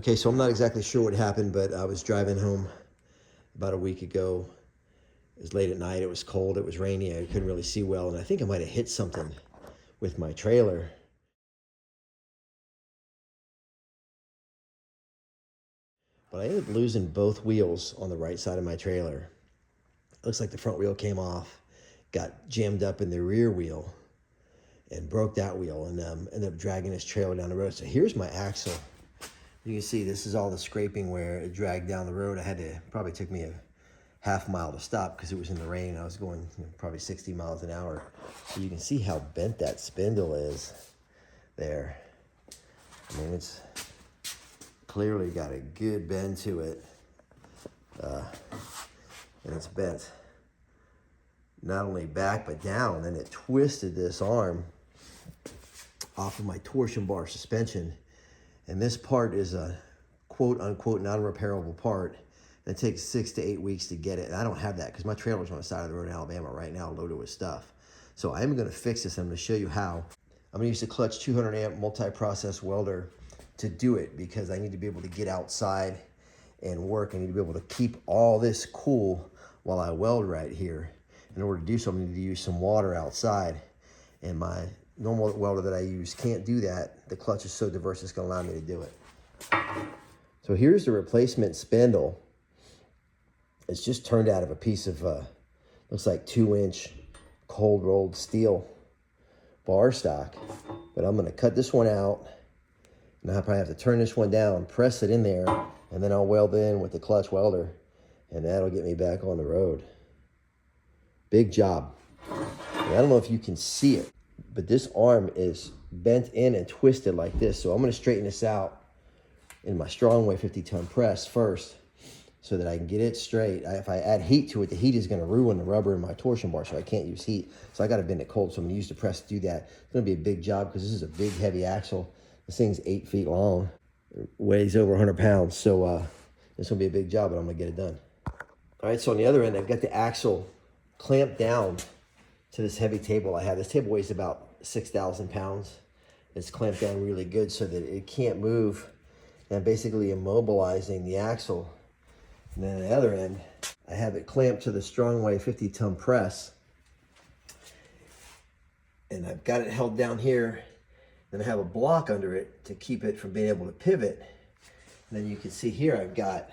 Okay, so I'm not exactly sure what happened, but I was driving home about a week ago. It was late at night, it was cold, it was rainy, I couldn't really see well, and I think I might have hit something with my trailer. But I ended up losing both wheels on the right side of my trailer. It looks like the front wheel came off, got jammed up in the rear wheel, and broke that wheel, and ended up dragging this trailer down the road. So here's my axle. You can see this is all the scraping where it dragged down the road. Probably took me a half mile to stop because it was in the rain. I was going probably 60 miles an hour. So you can see how bent that spindle is there. I mean, it's clearly got a good bend to it. And it's bent not only back but down, and it twisted this arm off of my torsion bar suspension. And this part is a quote unquote non-repairable part. It takes 6 to 8 weeks to get it. And I don't have that because my trailer's on the side of the road in Alabama right now loaded with stuff. So I'm gonna fix this. I'm gonna show you how. I'm gonna use the Klutch 200 amp multi-process welder to do it because I need to be able to get outside and work. I need to be able to keep all this cool while I weld right here. In order to do so, I need to use some water outside. And my normal welder that I use can't do that. The Klutch is so diverse, it's gonna allow me to do it. So here's the replacement spindle. It's just turned out of a piece of, looks like 2-inch cold rolled steel bar stock. But I'm gonna cut this one out. And I'll probably have to turn this one down, press it in there, and then I'll weld it in with the Klutch welder. And that'll get me back on the road. Big job. And I don't know if you can see it, but this arm is bent in and twisted like this. So I'm gonna straighten this out in my Strongway 50-ton press first so that I can get it straight. If I add heat to it, the heat is gonna ruin the rubber in my torsion bar, so I can't use heat. So I gotta bend it cold, so I'm gonna use the press to do that. It's gonna be a big job because this is a big, heavy axle. This thing's 8 feet long. It weighs over 100 pounds, so it's gonna be a big job, but I'm gonna get it done. All right, so on the other end, I've got the axle clamped down to this heavy table I have. This table weighs about 6,000 pounds. It's clamped down really good so that it can't move. And I'm basically immobilizing the axle. And then on the other end, I have it clamped to the Strongway 50-ton press. And I've got it held down here. Then I have a block under it to keep it from being able to pivot. And then you can see here I've got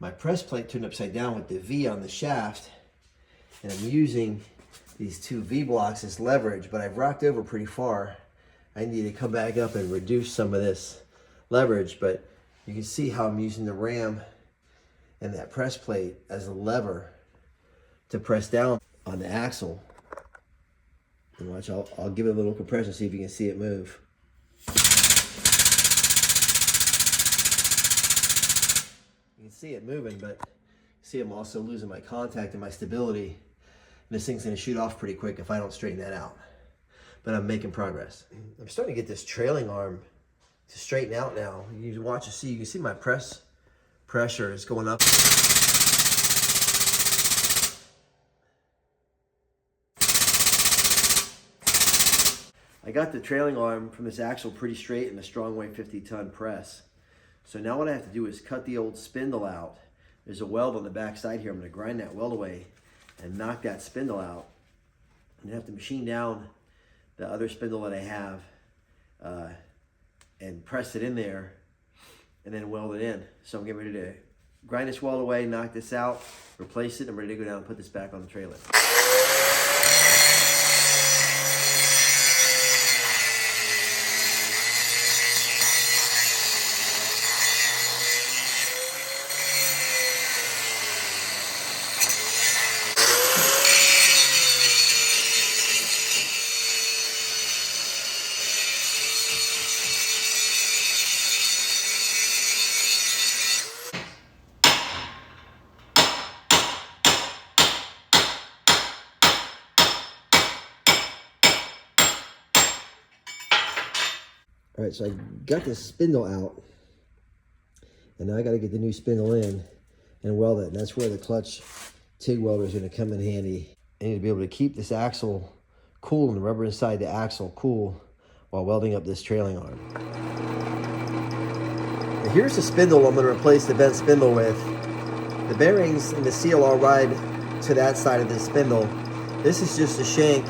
my press plate turned upside down with the V on the shaft. And I'm using these 2 V blocks as leverage, but I've rocked over pretty far. I need to come back up and reduce some of this leverage, but you can see how I'm using the ram and that press plate as a lever to press down on the axle. And watch, I'll give it a little compression, see if you can see it move. You can see it moving, but see I'm also losing my contact and my stability. And this thing's gonna shoot off pretty quick if I don't straighten that out. But I'm making progress. I'm starting to get this trailing arm to straighten out now. You can watch and see, you can see my pressure is going up. I got the trailing arm from this axle pretty straight in the Strongway 50-ton press. So now what I have to do is cut the old spindle out. There's a weld on the back side here. I'm gonna grind that weld away and knock that spindle out. And I have to machine down the other spindle that I have and press it in there and then weld it in. So I'm getting ready to grind this weld away, knock this out, replace it. I'm ready to go down and put this back on the trailer. All right, so I got this spindle out, and now I got to get the new spindle in and weld it. And that's where the Klutch Tig Welder is going to come in handy. I need to be able to keep this axle cool and the rubber inside the axle cool while welding up this trailing arm. Now here's the spindle I'm going to replace the bent spindle with. The bearings and the seal all ride to that side of the spindle. This is just a shank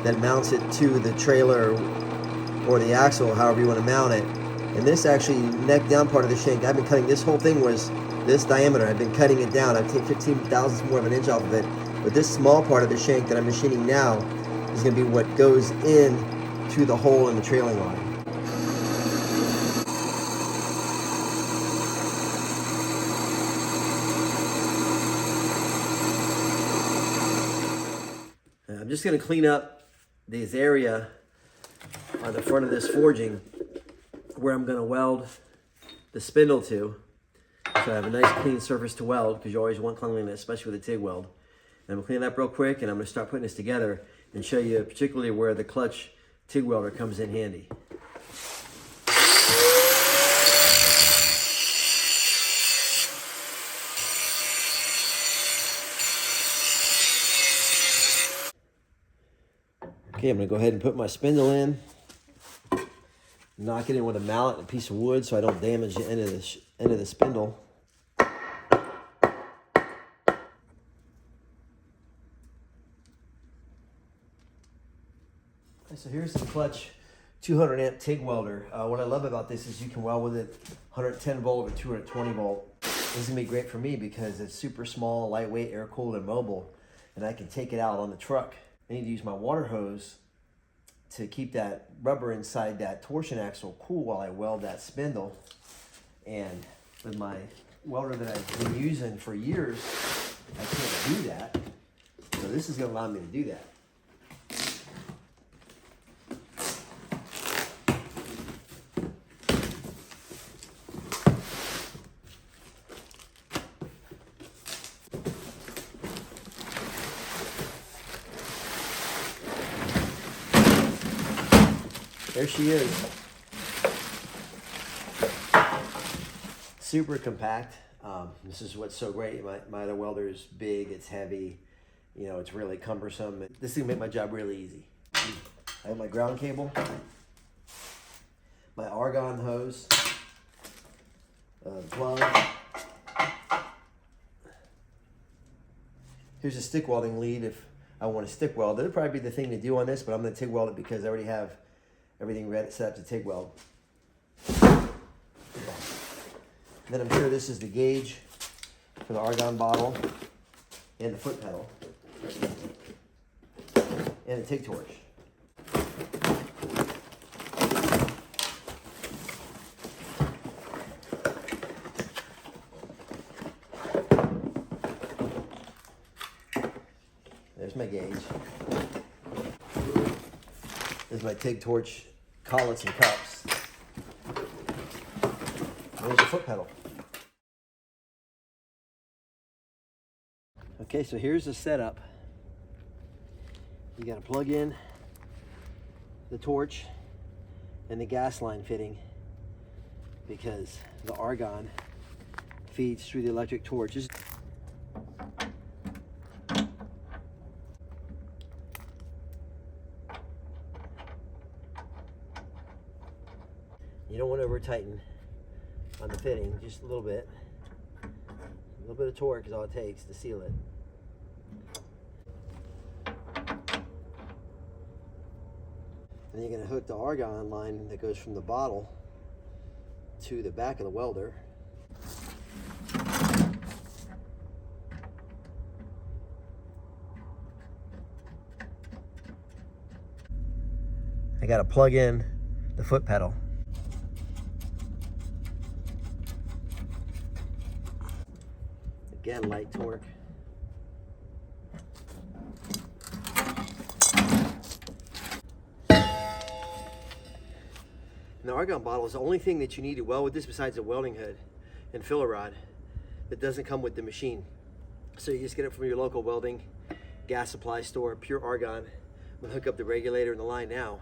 that mounts it to the trailer or the axle, however you want to mount it. And this actually neck down part of the shank, I've been cutting, this whole thing was this diameter. I've been cutting it down. I've taken 15 thousandths more of an inch off of it. But this small part of the shank that I'm machining now is going to be what goes in to the hole in the trailing line. I'm just going to clean up this area on the front of this forging where I'm going to weld the spindle to. So I have a nice clean surface to weld, because you always want cleanliness, especially with a TIG weld. And I'm going to clean it up real quick, and I'm going to start putting this together and show you particularly where the Klutch TIG welder comes in handy. Okay, I'm going to go ahead and put my spindle in, knock it in with a mallet and a piece of wood so I don't damage the end of the spindle. So here's the Klutch 200 amp TIG welder. What I love about this is you can weld with it 110 volt or 220 volt. This is gonna be great for me because it's super small, lightweight, air cooled, and mobile, and I can take it out on the truck. I need to use my water hose to keep that rubber inside that torsion axle cool while I weld that spindle. And with my welder that I've been using for years, I can't do that. So this is gonna allow me to do that. There she is. Super compact. This is what's so great. My other welder is big, it's heavy, you know, it's really cumbersome. This is gonna make my job really easy. I have my ground cable, my argon hose, plug. Here's a stick welding lead if I want to stick weld. That'll probably be the thing to do on this, but I'm gonna TIG weld it because I already have everything ready set up to TIG weld. And then I'm sure this is the gauge for the argon bottle and the foot pedal and the TIG torch. There's my gauge. There's my TIG torch collets and cups. There's the foot pedal. Okay, so here's the setup. You gotta plug in the torch and the gas line fitting because the argon feeds through the electric torches. You don't want to over tighten on the fitting, just a little bit. A little bit of torque is all it takes to seal it. And you're going to hook the argon line that goes from the bottle to the back of the welder. I got to plug in the foot pedal. Again, light torque. And the argon bottle is the only thing that you need to weld with this besides a welding hood and filler rod that doesn't come with the machine. So you just get it from your local welding gas supply store, pure argon. I'm gonna hook up the regulator and the line now,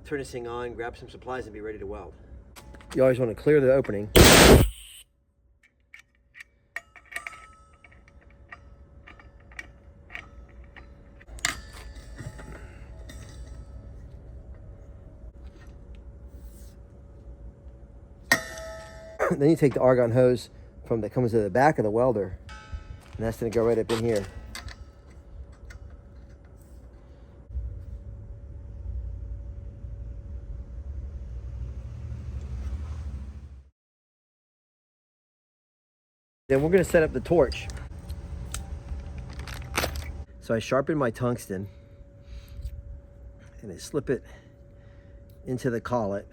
turn this thing on, grab some supplies and be ready to weld. You always want to clear the opening. Then you take the argon hose that comes to the back of the welder, and that's going to go right up in here. Then we're going to set up the torch. So I sharpen my tungsten and I slip it into the collet.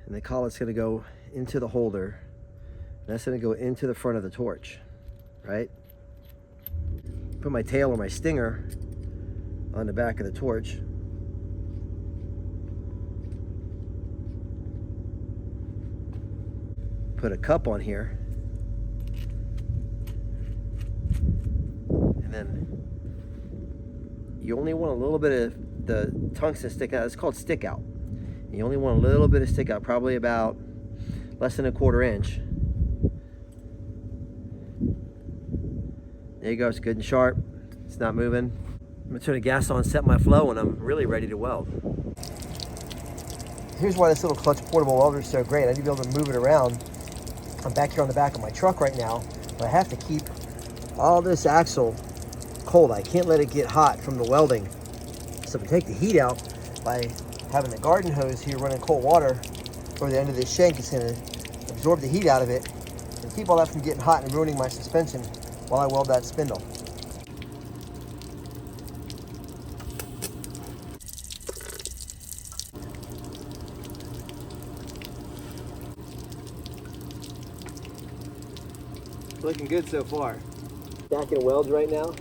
And the collet's going to go into the holder. And that's going to go into the front of the torch, right? Put my tail or my stinger on the back of the torch. Put a cup on here. And then you only want a little bit of the tungsten stick out. It's called stick out. You only want a little bit of stick out, probably about less than 1/4 inch. There you go, it's good and sharp. It's not moving. I'm gonna turn the gas on, set my flow, and I'm really ready to weld. Here's why this little Klutch portable welder is so great. I need to be able to move it around. I'm back here on the back of my truck right now, but I have to keep all this axle cold. I can't let it get hot from the welding. So if I take the heat out by having the garden hose here running cold water over the end of this shank, it's going to absorb the heat out of it and keep all that from getting hot and ruining my suspension while I weld that spindle. Looking good so far. Stacking welds right now.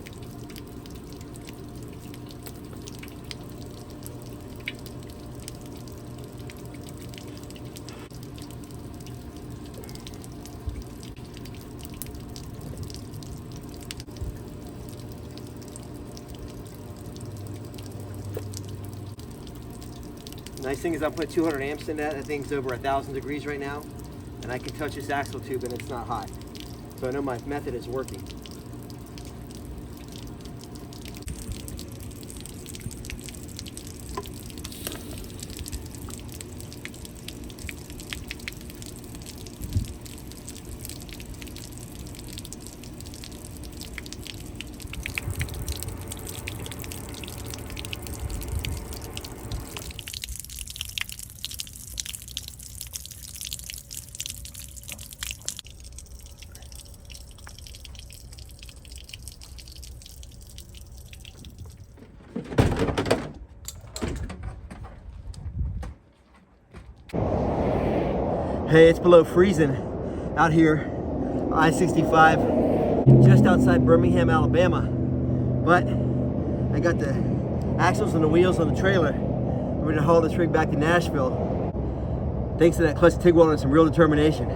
Nice thing is I put 200 amps in that. That thing's over 1,000 degrees right now, and I can touch this axle tube and it's not hot. So I know my method is working. Hey, it's below freezing out here, I-65, just outside Birmingham, Alabama. But I got the axles and the wheels on the trailer. We're gonna haul this rig back to Nashville. Thanks to that Klutch Tig Welder and some real determination.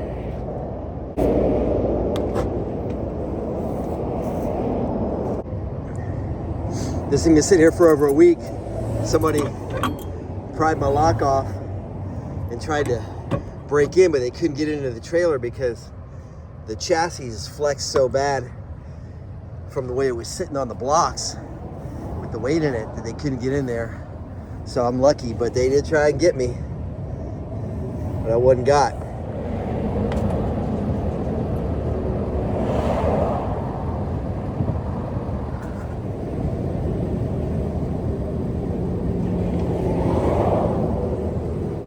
This thing has sit here for over a week. Somebody pried my lock off and tried to break in, but they couldn't get into the trailer because the chassis is flexed so bad from the way it was sitting on the blocks with the weight in it that they couldn't get in there. So I'm lucky, but they did try and get me, but I wasn't got.